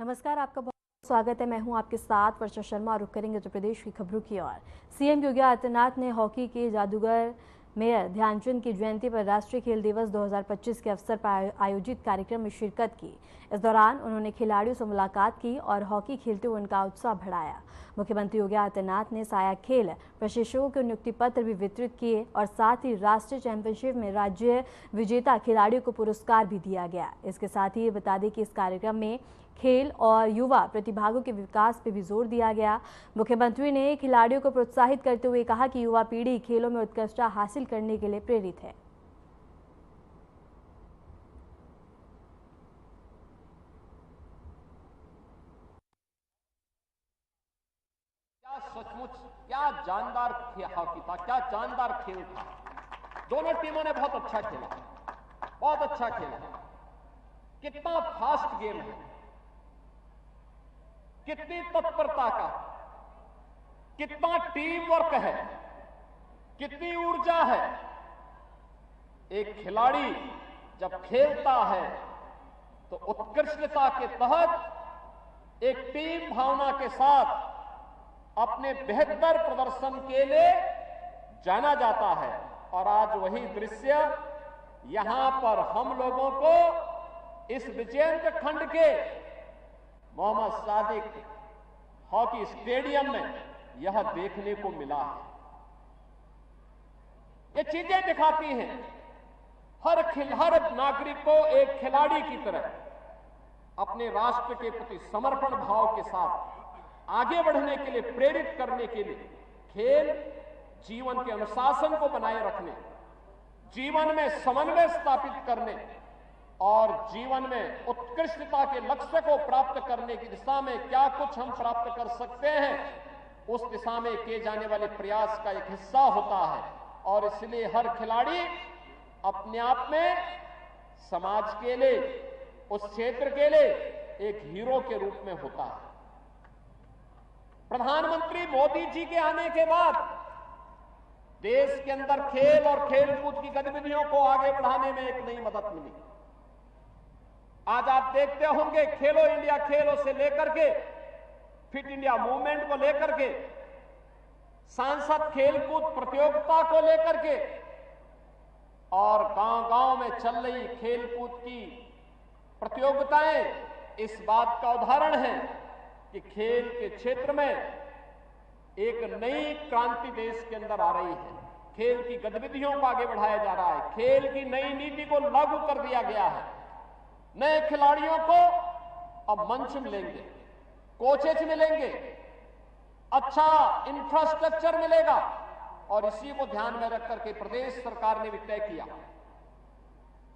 नमस्कार, आपका बहुत स्वागत है। मैं हूं आपके साथ वर्षा शर्मा। रुक करेंगे उत्तर प्रदेश की खबरों की ओर। सीएम योगी आदित्यनाथ ने हॉकी के जादूगर मेयर ध्यानचंद की जयंती पर राष्ट्रीय खेल दिवस 2025 के अवसर पर आयोजित कार्यक्रम में शिरकत की। इस दौरान उन्होंने खिलाड़ियों से मुलाकात की और हॉकी खेलते हुए उनका उत्साह बढ़ाया। मुख्यमंत्री योगी आदित्यनाथ ने सहायक खेल प्रशिक्षकों के नियुक्ति पत्र भी वितरित किए और साथ ही राष्ट्रीय चैंपियनशिप में राज्य विजेता खिलाड़ियों को पुरस्कार भी दिया गया। इसके साथ ही बता दें कि इस कार्यक्रम में खेल और युवा प्रतिभागों के विकास पर भी जोर दिया गया। मुख्यमंत्री ने खिलाड़ियों को प्रोत्साहित करते हुए कहा कि युवा पीढ़ी खेलों में उत्कृष्टता हासिल करने के लिए प्रेरित है। क्या सचमुच क्या जानदार हॉकी था, क्या जानदार खेल था। दोनों टीमों ने बहुत अच्छा खेला, बहुत अच्छा खेला। कितना फास्ट गेम है, कितनी तत्परता का, कितना टीम वर्क है, कितनी ऊर्जा है। एक खिलाड़ी जब खेलता है तो उत्कृष्टता के तहत एक टीम भावना के साथ अपने बेहतर प्रदर्शन के लिए जाना जाता है। और आज वही दृश्य यहां पर हम लोगों को इस विजयंत खंड के मोहम्मद सादिक हॉकी स्टेडियम में यह देखने को मिला है। ये चीजें दिखाती हैं हर नागरिक को एक खिलाड़ी की तरह अपने राष्ट्र के प्रति समर्पण भाव के साथ आगे बढ़ने के लिए, प्रेरित करने के लिए खेल जीवन के अनुशासन को बनाए रखने, जीवन में समन्वय स्थापित करने और जीवन में उत्कृष्टता के लक्ष्य को प्राप्त करने की दिशा में क्या कुछ हम प्राप्त कर सकते हैं, उस दिशा में किए जाने वाले प्रयास का एक हिस्सा होता है। और इसलिए हर खिलाड़ी अपने आप में समाज के लिए, उस क्षेत्र के लिए एक हीरो के रूप में होता है। प्रधानमंत्री मोदी जी के आने के बाद देश के अंदर खेल और खेलकूद की गतिविधियों को आगे बढ़ाने में एक नई मदद मिली। आज आप देखते होंगे खेलो इंडिया खेलों से लेकर के फिट इंडिया मूवमेंट को लेकर के, सांसद खेलकूद प्रतियोगिता को लेकर के और गांव-गांव में चल रही खेलकूद की प्रतियोगिताएं इस बात का उदाहरण है कि खेल के क्षेत्र में एक नई क्रांति देश के अंदर आ रही है। खेल की गतिविधियों को आगे बढ़ाया जा रहा है, खेल की नई नीति को लागू कर दिया गया है। नए खिलाड़ियों को अब मंच मिलेंगे, कोचेज मिलेंगे, अच्छा इंफ्रास्ट्रक्चर मिलेगा। और इसी को ध्यान में रख करके प्रदेश सरकार ने भी तय किया,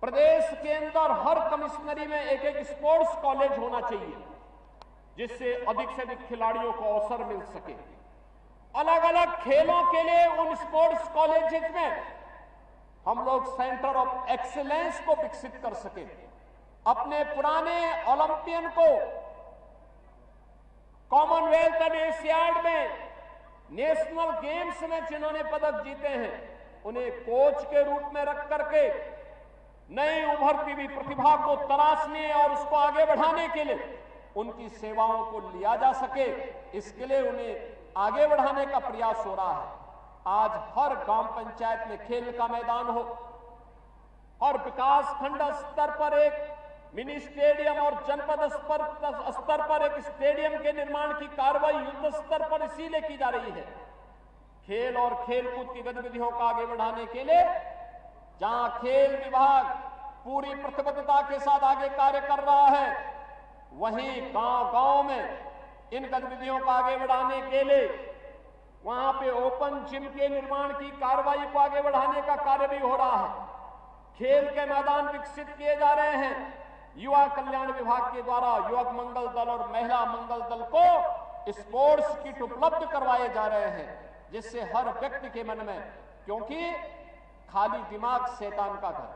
प्रदेश के अंदर हर कमिश्नरी में एक एक स्पोर्ट्स कॉलेज होना चाहिए, जिससे अधिक से अधिक खिलाड़ियों को अवसर मिल सके। अलग अलग खेलों के लिए उन स्पोर्ट्स कॉलेजेस में हम लोग सेंटर ऑफ एक्सीलेंस को विकसित कर सके। अपने पुराने ओलंपियन को कॉमनवेल्थ एंड एशियाड में, नेशनल गेम्स में जिन्होंने पदक जीते हैं, उन्हें कोच के रूप में रख करके नई उभरती हुई प्रतिभा को तलाशने और उसको आगे बढ़ाने के लिए उनकी सेवाओं को लिया जा सके, इसके लिए उन्हें आगे बढ़ाने का प्रयास हो रहा है। आज हर ग्राम पंचायत में खेल का मैदान हो, और विकास खंड स्तर पर एक मिनी स्टेडियम और जनपद स्तर पर एक स्टेडियम के निर्माण की कार्रवाई युद्ध स्तर पर इसीलिए की जा रही है। खेल और खेलकूद की गतिविधियों को आगे बढ़ाने के लिए जहां खेल विभाग पूरी प्रतिबद्धता के साथ आगे कार्य कर रहा है, वहीं गांव-गांव में इन गतिविधियों को आगे बढ़ाने के लिए वहां पे ओपन जिम के निर्माण की कार्रवाई को आगे बढ़ाने का कार्य भी हो रहा है। खेल के मैदान विकसित किए जा रहे हैं। युवा कल्याण विभाग के द्वारा युवक मंगल दल और महिला मंगल दल को स्पोर्ट्स किट उपलब्ध करवाए जा रहे हैं, जिससे हर व्यक्ति के मन में, क्योंकि खाली दिमाग शैतान का घर,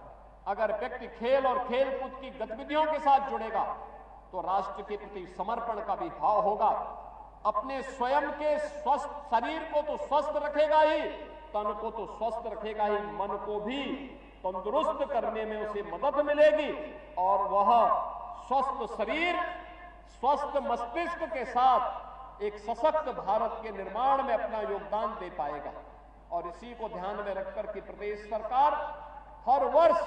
अगर व्यक्ति खेल और खेलकूद की गतिविधियों के साथ जुड़ेगा तो राष्ट्र के प्रति समर्पण का भी भाव होगा। अपने स्वयं के स्वस्थ शरीर को तो स्वस्थ रखेगा ही, तन को तो स्वस्थ रखेगा ही, मन को भी तंदुरुस्त करने में उसे मदद मिलेगी और वह स्वस्थ शरीर स्वस्थ मस्तिष्क के साथ एक सशक्त भारत के निर्माण में अपना योगदान दे पाएगा। और इसी को ध्यान में रखकर कि प्रदेश सरकार हर वर्ष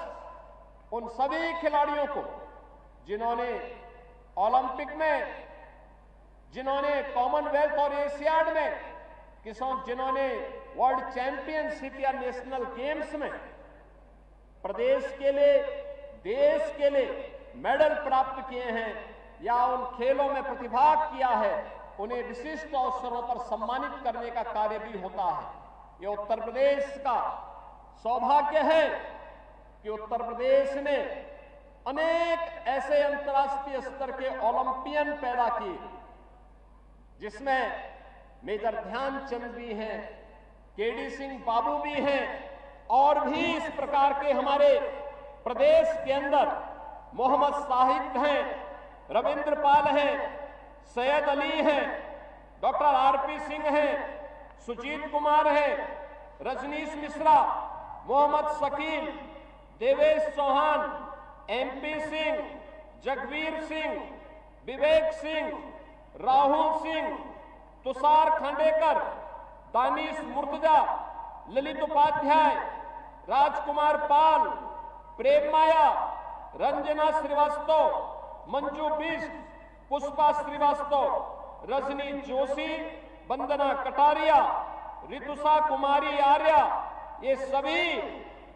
उन सभी खिलाड़ियों को जिन्होंने ओलंपिक में, जिन्होंने कॉमनवेल्थ और एशियाड में, जिन्होंने वर्ल्ड चैंपियनशिप या नेशनल गेम्स में प्रदेश के लिए, देश के लिए मेडल प्राप्त किए हैं या उन खेलों में प्रतिभाग किया है, उन्हें विशिष्ट अवसरों पर सम्मानित करने का कार्य भी होता है। ये उत्तर प्रदेश का सौभाग्य है कि उत्तर प्रदेश ने अनेक ऐसे अंतर्राष्ट्रीय स्तर के ओलंपियन पैदा किए, जिसमें मेजर ध्यानचंद भी हैं, केडी सिंह बाबू भी हैं, और भी इस प्रकार के हमारे प्रदेश के अंदर मोहम्मद साहिब हैं, रविंद्र पाल हैं, सैयद अली हैं, डॉक्टर आरपी सिंह हैं, सुजीत कुमार हैं, रजनीश मिश्रा, मोहम्मद शकील, देवेश चौहान, एमपी सिंह, जगवीर सिंह, विवेक सिंह, राहुल सिंह, तुषार खांडेकर, दानिश मुर्तजा, ललित उपाध्याय, राजकुमार पाल, प्रेम माया, रंजना श्रीवास्तव, मंजू बिष्ट, पुष्पा श्रीवास्तव, रजनी जोशी, वंदना कटारिया, ऋतुषा कुमारी आर्या, ये सभी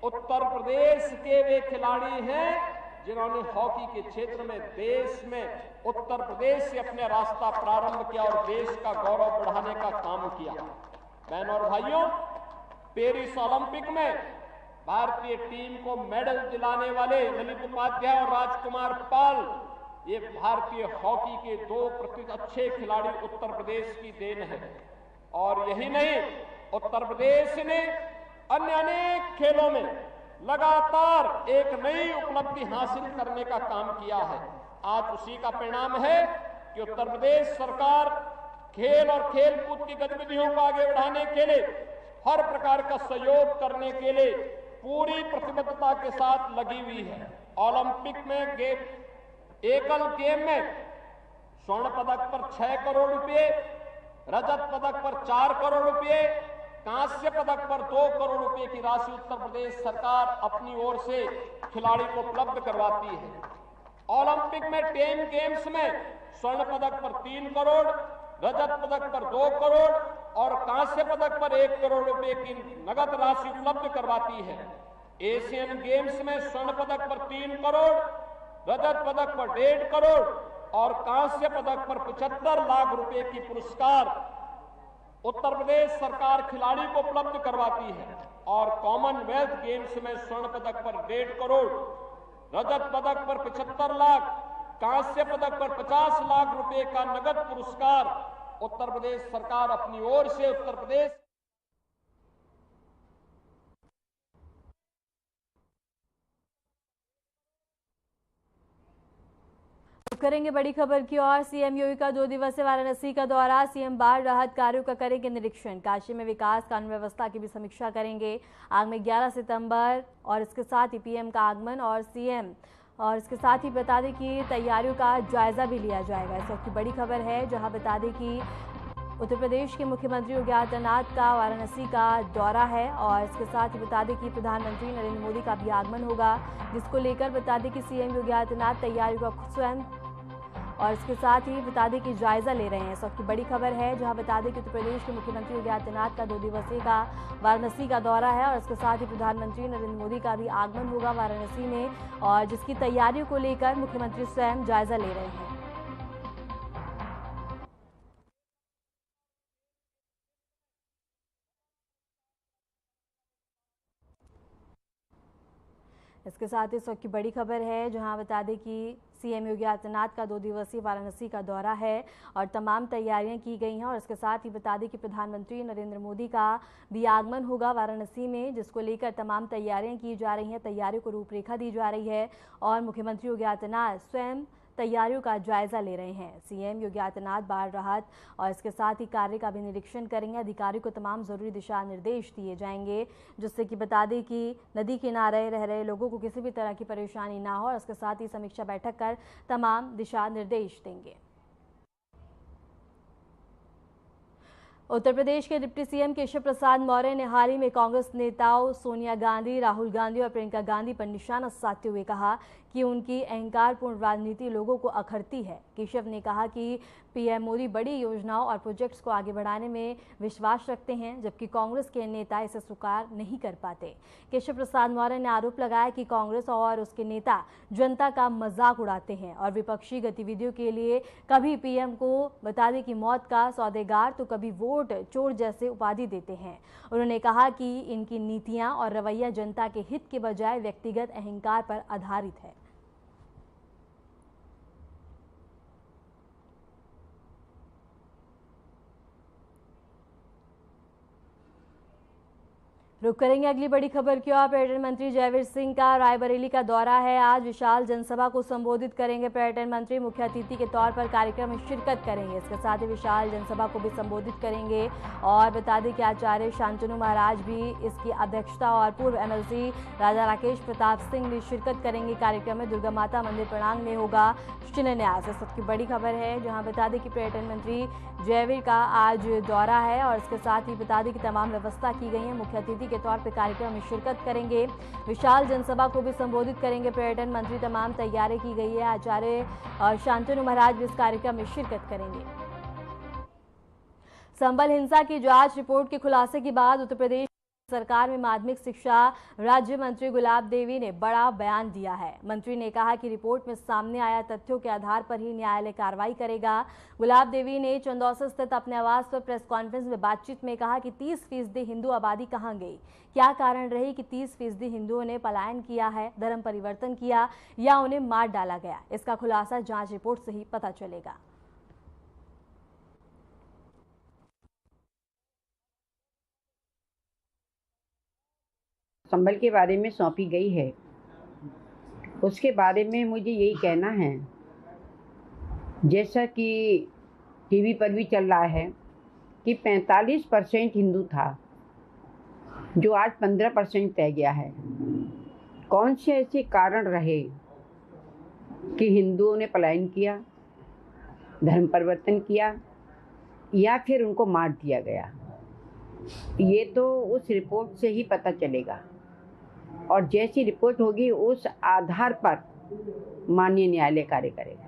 उत्तर प्रदेश के वे खिलाड़ी हैं जिन्होंने हॉकी के क्षेत्र में देश में उत्तर प्रदेश से अपने रास्ता प्रारंभ किया और देश का गौरव बढ़ाने का काम किया। बहनों और भाइयों, पेरिस ओलंपिक में भारतीय टीम को मेडल दिलाने वाले ललित उपाध्याय और राजकुमार पाल, ये भारतीय हॉकी के दो अच्छे खिलाड़ी उत्तर प्रदेश की देन है। और यही नहीं, उत्तर प्रदेश ने अन्य अनेक खेलों में लगातार एक नई उपलब्धि हासिल करने का काम किया है। आज उसी का परिणाम है कि उत्तर प्रदेश सरकार खेल और खेल कूद की गतिविधियों को आगे बढ़ाने के लिए हर प्रकार का सहयोग करने के लिए पूरी प्रतिबद्धता के साथ लगी हुई है। ओलंपिक में एकल गेम में स्वर्ण पदक पर 6 करोड़ रुपए, रजत पदक पर 4 करोड़ रुपए, कांस्य पदक पर 2 करोड़ रुपए की राशि उत्तर प्रदेश सरकार अपनी ओर से खिलाड़ी को उपलब्ध करवाती है। ओलंपिक में 10 गेम्स में स्वर्ण पदक पर 3 करोड़, रजत पदक पर 2 करोड़ और कांस्य पदक पर 1 करोड़ रुपए की नगद राशि उपलब्ध करवाती है। एशियन गेम्स में स्वर्ण पदक पर 3 करोड़, रजत पदक पर 1.5 करोड़ और कांस्य पदक पर 75 लाख रुपए की पुरस्कार उत्तर प्रदेश सरकार खिलाड़ी को उपलब्ध करवाती है। और कॉमनवेल्थ गेम्स में स्वर्ण पदक पर 1.5 करोड़, रजत पदक पर 75 लाख, कांस्य पदक पर 50 लाख रुपए का नगद पुरस्कार उत्तर प्रदेश सरकार अपनी ओर से उत्तर प्रदेश करेंगे बड़ी खबर की ओर। सीएम योगी का 2 दिवसीय वाराणसी का दौरा, सीएम बाढ़ राहत कार्यों का करेंगे निरीक्षण, काशी में विकास कानून व्यवस्था की भी समीक्षा करेंगे। आगामी 11 सितंबर और इसके साथ ही पीएम का आगमन और सीएम और इसके साथ ही बता दें कि तैयारियों का जायजा भी लिया जाएगा। इस वक्त की बड़ी खबर है, जहां बता दें कि उत्तर प्रदेश के मुख्यमंत्री योगी आदित्यनाथ का वाराणसी का दौरा है और इसके साथ ही बता दें कि प्रधानमंत्री नरेंद्र मोदी का भी आगमन होगा, जिसको लेकर बता दें कि सीएम योगी आदित्यनाथ तैयारियों का स्वयं और इसके साथ ही बता दें कि जायजा ले रहे हैं। इस वक्त की बड़ी खबर है, जहां बता दें कि उत्तर प्रदेश के मुख्यमंत्री योगी आदित्यनाथ का 2 दिवसीय का वाराणसी का दौरा है और इसके साथ ही प्रधानमंत्री नरेंद्र मोदी का भी आगमन होगा वाराणसी में और जिसकी तैयारियों को लेकर मुख्यमंत्री स्वयं जायजा ले रहे हैं। इसके साथ ही इस वक्त की बड़ी खबर है, जहां बता दें कि सीएम योगी आदित्यनाथ का 2 दिवसीय वाराणसी का दौरा है और तमाम तैयारियां की गई हैं और इसके साथ ही बता दें कि प्रधानमंत्री नरेंद्र मोदी का भी आगमन होगा वाराणसी में, जिसको लेकर तमाम तैयारियां की जा रही हैं, तैयारियों को रूपरेखा दी जा रही है और मुख्यमंत्री योगी आदित्यनाथ स्वयं तैयारियों का जायजा ले रहे हैं। सीएम योगी आदित्यनाथ बाढ़ राहत और इसके साथ ही कार्य का भी निरीक्षण करेंगे। अधिकारियों को तमाम जरूरी दिशा निर्देश दिए जाएंगे, जिससे कि बता दें कि नदी किनारे रह रहे लोगों को किसी भी तरह की परेशानी ना हो और इसके साथ ही समीक्षा बैठक कर तमाम दिशा निर्देश देंगे। उत्तर प्रदेश के डिप्टी सीएम केशव प्रसाद मौर्य ने हाल ही में कांग्रेस नेताओं सोनिया गांधी, राहुल गांधी और प्रियंका गांधी पर निशाना साधते हुए कहा कि उनकी अहंकारपूर्ण राजनीति लोगों को अखरती है। केशव ने कहा कि पीएम मोदी बड़ी योजनाओं और प्रोजेक्ट्स को आगे बढ़ाने में विश्वास रखते हैं, जबकि कांग्रेस के नेता इसे स्वीकार नहीं कर पाते। केशव प्रसाद मौर्य ने आरोप लगाया कि कांग्रेस और उसके नेता जनता का मजाक उड़ाते हैं और विपक्षी गतिविधियों के लिए कभी पीएम को बता दें कि मौत का सौदेगार तो कभी वोट चोर जैसे उपाधि देते हैं। उन्होंने कहा कि इनकी नीतियां और रवैया जनता के हित के बजाय व्यक्तिगत अहंकार पर आधारित है। रुक करेंगे अगली बड़ी खबर की ओर। पर्यटन मंत्री जयवीर सिंह का रायबरेली का दौरा है। आज विशाल जनसभा को संबोधित करेंगे पर्यटन मंत्री। मुख्य अतिथि के तौर पर कार्यक्रम में शिरकत करेंगे। इसके साथ ही विशाल जनसभा को भी संबोधित करेंगे। और बता दें कि आचार्य शांतनु महाराज भी इसकी अध्यक्षता और पूर्व एमएलसी राजा राकेश प्रताप सिंह भी शिरकत करेंगे। कार्यक्रम में दुर्गा माता मंदिर प्रणांग में होगा शिलान्यास। इस वक्त की बड़ी खबर है, जहां बता दें कि पर्यटन मंत्री जयवीर का आज दौरा है और इसके साथ ही बता दें कि तमाम व्यवस्था की गई है। मुख्य अतिथि के तौर पर कार्यक्रम में शिरकत करेंगे। विशाल जनसभा को भी संबोधित करेंगे पर्यटन मंत्री। तमाम तैयारी की गई है। आचार्य शांतनु महाराज भी इस कार्यक्रम में शिरकत करेंगे। संभल हिंसा की जांच रिपोर्ट के खुलासे के बाद उत्तर प्रदेश सरकार में माध्यमिक शिक्षा राज्य मंत्री गुलाब देवी ने बड़ा बयान दिया है। मंत्री ने कहा कि रिपोर्ट में सामने आया तथ्यों के आधार पर ही न्यायालय कार्रवाई करेगा। गुलाब देवी ने चंदौसा स्थित अपने आवास पर प्रेस कॉन्फ्रेंस में बातचीत में कहा कि 30% हिंदू आबादी कहां गई, क्या कारण रही कि 30% हिंदुओं ने पलायन किया है, धर्म परिवर्तन किया या उन्हें मार डाला गया। इसका खुलासा जांच रिपोर्ट से ही पता चलेगा। संभल के बारे में सौंपी गई है, उसके बारे में मुझे यही कहना है, जैसा कि टीवी पर भी चल रहा है कि 45% हिंदू था, जो आज 15% रह गया है। कौन से ऐसे कारण रहे कि हिंदुओं ने पलायन किया, धर्म परिवर्तन किया या फिर उनको मार दिया गया, ये तो उस रिपोर्ट से ही पता चलेगा। और जैसी रिपोर्ट होगी उस आधार पर माननीय न्यायालय कार्य करेगा।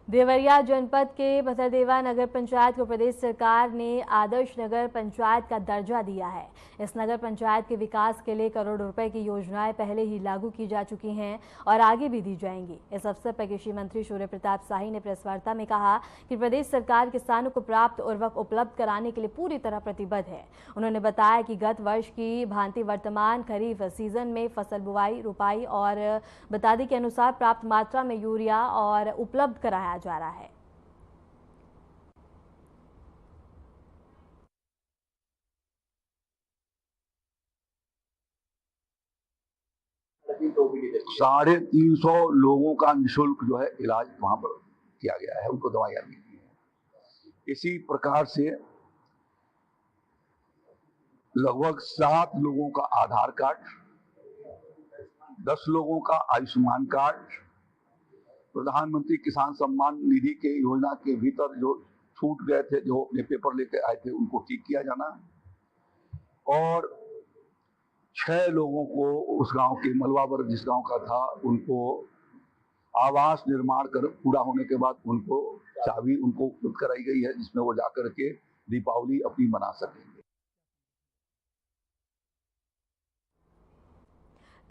देवरिया जनपद के भतरदेवा नगर पंचायत को प्रदेश सरकार ने आदर्श नगर पंचायत का दर्जा दिया है। इस नगर पंचायत के विकास के लिए करोड़ों रुपए की योजनाएं पहले ही लागू की जा चुकी हैं और आगे भी दी जाएंगी। इस अवसर पर कृषि मंत्री सूर्य प्रताप शाही ने प्रेस वार्ता में कहा कि प्रदेश सरकार किसानों को प्राप्त उर्वरक उपलब्ध कराने के लिए पूरी तरह प्रतिबद्ध है। उन्होंने बताया कि गत वर्ष की भांति वर्तमान खरीफ सीजन में फसल बुआई, रोपाई और बता दें के अनुसार प्राप्त मात्रा में यूरिया और उपलब्ध कराया जा रहा है। $350 लोगों का निःशुल्क जो है इलाज वहां पर किया गया है, उनको दवाइयां मिली हैं। इसी प्रकार से लगभग 7 लोगों का आधार कार्ड, 10 लोगों का आयुष्मान कार्ड, प्रधानमंत्री किसान सम्मान निधि के योजना के भीतर जो छूट गए थे, जो अपने पेपर लेके आए थे, उनको ठीक किया जाना, और 6 लोगों को उस गांव के मलवावर जिस गांव का था, उनको आवास निर्माण कर पूरा होने के बाद उनको चाबी उनको उपलब्ध कराई गई है, जिसमें वो जाकर के दीपावली अपनी मना सकेंगे।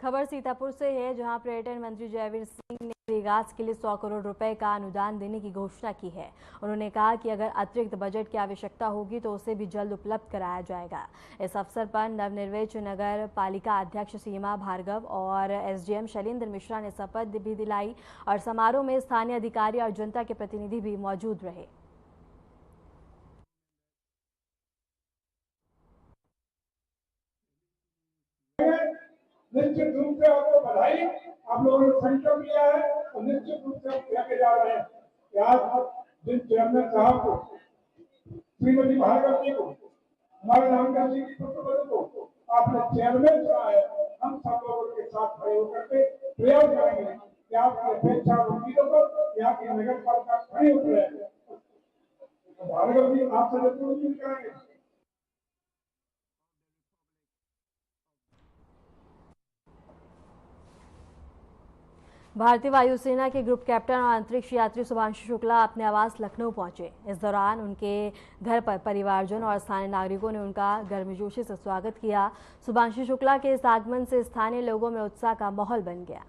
खबर सीतापुर से है, जहां पर्यटन मंत्री जयवीर सिंह ने विकास के लिए 100 करोड़ रुपए का अनुदान देने की घोषणा की है। उन्होंने कहा कि अगर अतिरिक्त बजट की आवश्यकता होगी तो उसे भी जल्द उपलब्ध कराया जाएगा। इस अवसर पर नवनिर्वाचित नगर पालिका अध्यक्ष सीमा भार्गव और एसडीएम शैलेंद्र मिश्रा ने शपथ भी दिलाई और समारोह में स्थानीय अधिकारी और जनता के प्रतिनिधि भी मौजूद रहे। निश्चित रूप से आपको बधाई, आप लोगों ने संकल्प लिया है और निश्चित रूप से लेके जा रहे हैं कि आज जिन चेयरमैन साहब को, श्रीमती भार्गव जी को, हमारे नामदार जी की पुत्र को आपने चेयरमैन चुना है, हम सब लोगों के साथ प्रयोग करके प्रयास करेंगे कि आपकी अपेक्षा और उम्मीदों पर यहाँ की नगर पालिका खड़ी उतरे है। भार्गव जी आपसे जरूर उम्मीद करेंगे। भारतीय वायुसेना के ग्रुप कैप्टन और अंतरिक्ष यात्री शुभांशु शुक्ला अपने आवास लखनऊ पहुंचे। इस दौरान उनके घर पर परिवारजन और स्थानीय नागरिकों ने उनका गर्मजोशी से स्वागत किया। शुभांशु शुक्ला के इस आगमन से स्थानीय लोगों में उत्साह का माहौल बन गया।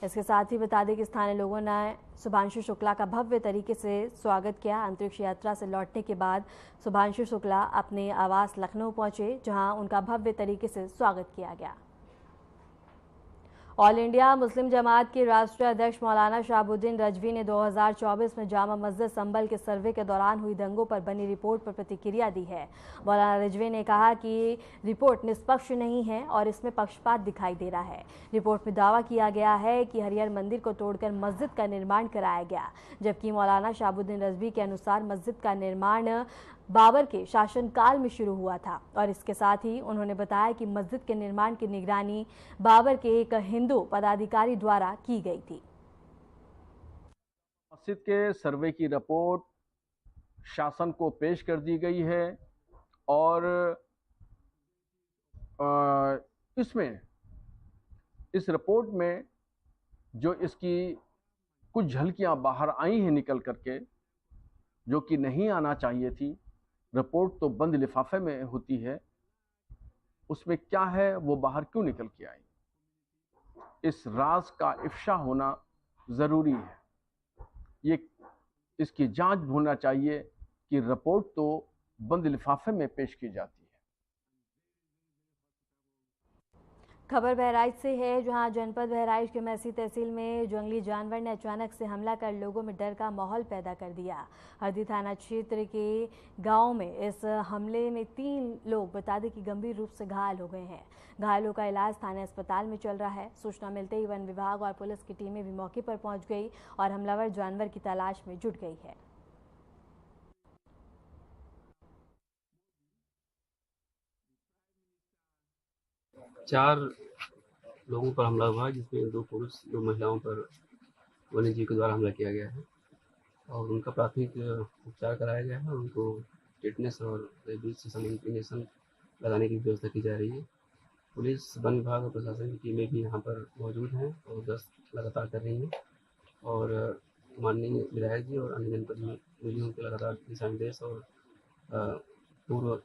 इसके साथ ही बता दें कि स्थानीय लोगों ने शुभांशु शुक्ला का भव्य तरीके से स्वागत किया। अंतरिक्ष यात्रा से लौटने के बाद शुभांशु शुक्ला अपने आवास लखनऊ पहुंचे, जहां उनका भव्य तरीके से स्वागत किया गया। ऑल इंडिया मुस्लिम जमात के राष्ट्रीय अध्यक्ष मौलाना शहाबुद्दीन रजवी ने 2024 में जामा मस्जिद संभल के सर्वे के दौरान हुई दंगों पर बनी रिपोर्ट पर प्रतिक्रिया दी है। मौलाना रजवी ने कहा कि रिपोर्ट निष्पक्ष नहीं है और इसमें पक्षपात दिखाई दे रहा है। रिपोर्ट में दावा किया गया है कि हरिहर मंदिर को तोड़कर मस्जिद का निर्माण कराया गया, जबकि मौलाना शहाबुद्दीन रजवी के अनुसार मस्जिद का निर्माण बाबर के शासनकाल में शुरू हुआ था। और इसके साथ ही उन्होंने बताया कि मस्जिद के निर्माण की निगरानी बाबर के एक हिंदू पदाधिकारी द्वारा की गई थी। मस्जिद के सर्वे की रिपोर्ट शासन को पेश कर दी गई है और इसमें इस रिपोर्ट में जो इसकी कुछ झलकियां बाहर आई हैं निकल करके, जो कि नहीं आना चाहिए थी। रिपोर्ट तो बंद लिफाफे में होती है, उसमें क्या है वो बाहर क्यों निकल के आई? इस राज का इफ्शा होना जरूरी है। ये इसकी जांच होना चाहिए कि रिपोर्ट तो बंद लिफाफे में पेश की जाती है। खबर बहराइच से है, जहां जनपद बहराइच के मैसी तहसील में जंगली जानवर ने अचानक से हमला कर लोगों में डर का माहौल पैदा कर दिया। हरदी थाना क्षेत्र के गांव में इस हमले में 3 लोग बता दें कि गंभीर रूप से घायल हो गए हैं। घायलों का इलाज स्थानीय अस्पताल में चल रहा है। सूचना मिलते ही वन विभाग और पुलिस की टीमें भी मौके पर पहुंच गई और हमलावर जानवर की तलाश में जुट गई है। चार लोगों पर हमला हुआ, जिसमें 2 पुरुष 2 महिलाओं पर वन्य जीव के द्वारा हमला किया गया है और उनका प्राथमिक उपचार कराया गया है और उनको टेटनस और रेबीज से संबंधित इंजेक्शन लगाने की व्यवस्था की जा रही है। पुलिस, वन विभाग और प्रशासन की टीमें भी यहाँ पर मौजूद हैं और गश्त लगातार कर रही हैं और माननीय विधायक जी और अन्य जनप्रतिनिधियों के लगातार दिशा निर्देश और पूर्व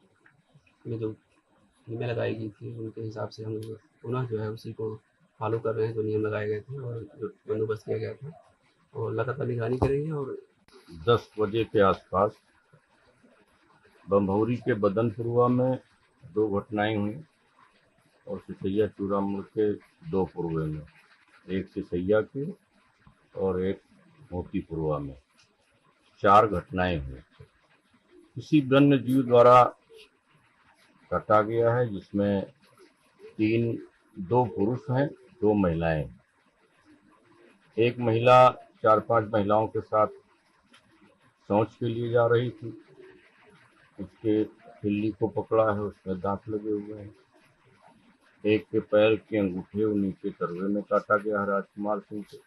में जो नियम लगाई गई थी उनके हिसाब से हम लोग पुनः जो है उसी को फॉलो कर रहे हैं, जो नियम लगाए गए थे और जो बंदोबस्त किया गया था, और लगातार निगरानी करेंगे। और 10 बजे के आसपास बम्भौरी के बदनपुरवा में 2 घटनाएं हुई और सिसैया चूड़ा मोड़ के 2 पुरवे में, एक सिसैया की और एक मोतीपुरवा में 4 घटनाएं हुई। किसी वन्य जीव द्वारा काटा गया है, जिसमें 2 पुरुष हैं, 2 महिलाएं। एक महिला 4-5 महिलाओं के साथ शौच के लिए जा रही थी। उसके खिल्ली को पकड़ा है, उसमें दांत लगे हुए हैं। एक के पैर के अंगूठे और नीचे तलवे में काटा गया है राजकुमार सिंह से।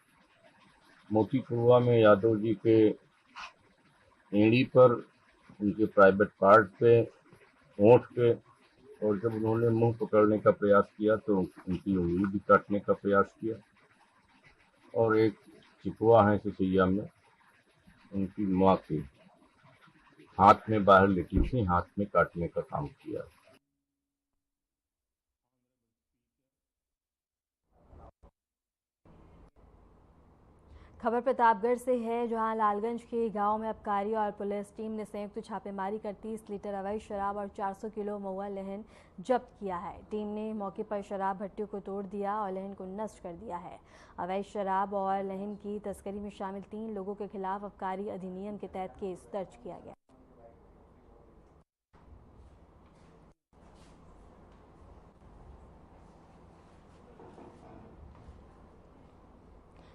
मोतीपुरवा में यादव जी के एड़ी पर, उनके प्राइवेट पार्ट पे, होंठ पे, और जब उन्होंने मुंह पकड़ने का प्रयास किया तो उनकी उंगली भी काटने का प्रयास किया। और एक चिपवा है सिसैया में, उनकी माँ के हाथ में बाहर लेटी थी, हाथ में काटने का काम किया। खबर प्रतापगढ़ से है, जहां लालगंज के गांव में आबकारी और पुलिस टीम ने संयुक्त छापेमारी कर 30 लीटर अवैध शराब और 400 किलो महुआ लहन जब्त किया है। टीम ने मौके पर शराब भट्टियों को तोड़ दिया और लहन को नष्ट कर दिया है। अवैध शराब और लहन की तस्करी में शामिल 3 लोगों के खिलाफ आबकारी अधिनियम के तहत केस दर्ज किया गया।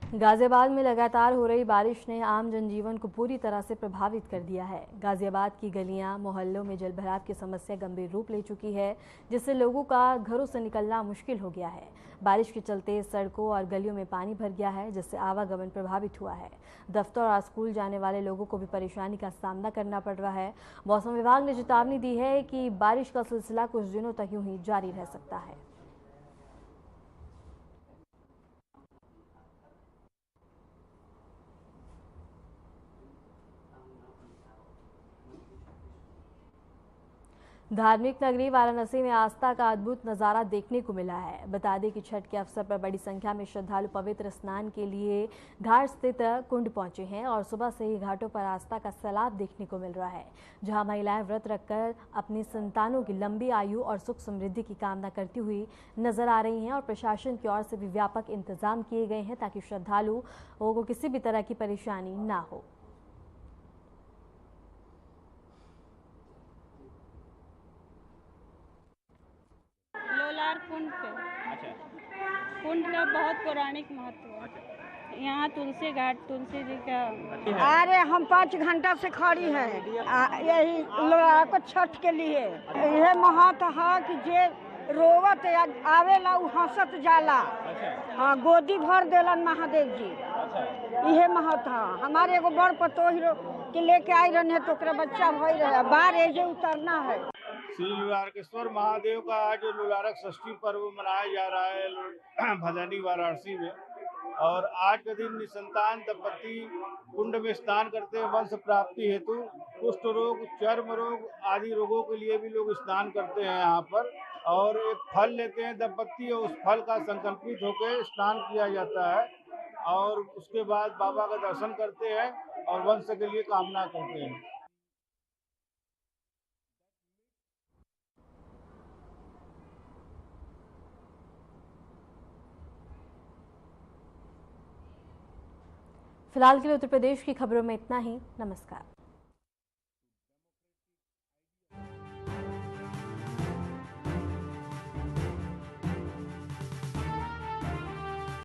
गाजियाबाद में लगातार हो रही बारिश ने आम जनजीवन को पूरी तरह से प्रभावित कर दिया है। गाजियाबाद की गलियां, मोहल्लों में जलभराव की समस्या गंभीर रूप ले चुकी है, जिससे लोगों का घरों से निकलना मुश्किल हो गया है। बारिश के चलते सड़कों और गलियों में पानी भर गया है, जिससे आवागमन प्रभावित हुआ है। दफ्तर और स्कूल जाने वाले लोगों को भी परेशानी का सामना करना पड़ रहा है। मौसम विभाग ने चेतावनी दी है कि बारिश का सिलसिला कुछ दिनों तक यूं ही जारी रह सकता है। धार्मिक नगरी वाराणसी में आस्था का अद्भुत नज़ारा देखने को मिला है। बता दें कि छठ के अवसर पर बड़ी संख्या में श्रद्धालु पवित्र स्नान के लिए घाट स्थित कुंड पहुंचे हैं और सुबह से ही घाटों पर आस्था का सैलाब देखने को मिल रहा है, जहां महिलाएं व्रत रखकर अपनी संतानों की लंबी आयु और सुख समृद्धि की कामना करती हुई नजर आ रही हैं और प्रशासन की ओर से भी व्यापक इंतजाम किए गए हैं ताकि श्रद्धालुओं को किसी भी तरह की परेशानी ना हो। लोलार कुंड पे कुंड का बहुत पौराणिक महत्व है। यहाँ तुलसी घाट, तुलसी जी का। अरे हम 5 घंटा से खड़ी है यही लोलार को छठ के लिए। यह महत्व है कि जे रोवत आवेला उ हंसत जाला। हाँ, गोदी भर देलन महादेव जी। यह महत्व है। हमारे एगो बड़ पतोही के लेके आई रहे तो बच्चा भई रहे, बार एजे उतरना है। श्री लुलारकेश्वर महादेव का आज लुलारक षष्ठी पर्व मनाया जा रहा है भदानी वाराणसी में। और आज के दिन निसंतान दंपति कुंड में स्नान करते हैं वंश प्राप्ति हेतु। कुष्ठ रोग, चर्म रोग आदि रोगों के लिए भी लोग स्नान करते हैं यहाँ पर। और एक फल लेते हैं दंपति और उस फल का संकल्पित होकर स्नान किया जाता है और उसके बाद बाबा का दर्शन करते हैं और वंश के लिए कामना करते हैं। फिलहाल के लिए उत्तर प्रदेश की खबरों में इतना ही। नमस्कार।